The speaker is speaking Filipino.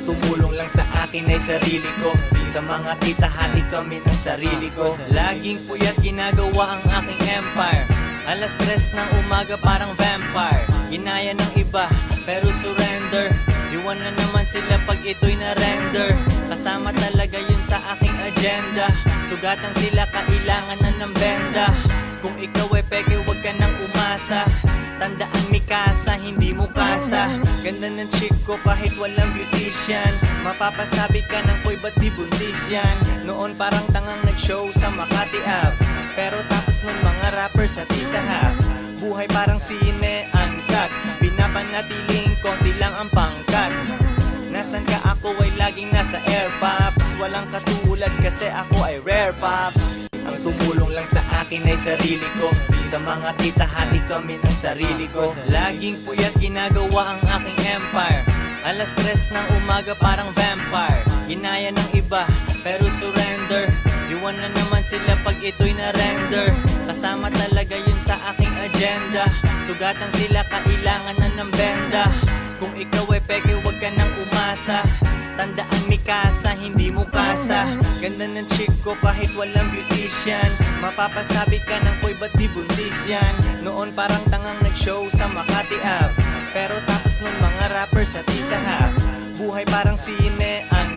tumulong lang sa akin ay sarili ko. Sa mga tita hati kami ng sarili ko. Laging puyat ginagawa ang aking empire. Alas 3 ng umaga parang vampire. Ginaya ng iba pero surrender. Iwan na naman sila pag ito'y na-render. Kasama talaga yun sa aking agenda. Sugatan sila kailangan na ng benda. Kung ikaw ay peke wag ka nang umasa. Tandaan Mikasa, hindi mo kasa. Ganda ng chick ko kahit walang beautician. Mapapasabi ka ng ko'y ba't di buntis yan. Noon parang tangang nag-show sa Makati Ave. Pero tapos nun mga rappers at isa half. Buhay parang sine, uncut. Pinapanatiling konti lang ang pangkat. Nasan ka ako ay laging nasa air pops. Walang katulad kasi ako ay rare pops. Ang tumulong lang sa akin ay sarili ko. Sa mga tita hati kami ng sarili ko. Laging puyat ginagawa ang aking empire. Alas 3 ng umaga parang vampire. Ginaya ng iba pero surrender. Iwan na naman sila pag ito'y na-render. Kasama talaga yun sa aking agenda. Sugatan sila kailangan na ng benda. Kung ikaw ay peke wag ka nang umasa. Tandaan Mikasa, hindi mo kasa. Ganda ng chick ko kahit walang beautician. Mapapasabi ka ng ko'y ba't di buntis yan. Noon parang tangang nag-show sa Makati Ave. Pero tapos nun mga rappers at isa half. Buhay parang sine,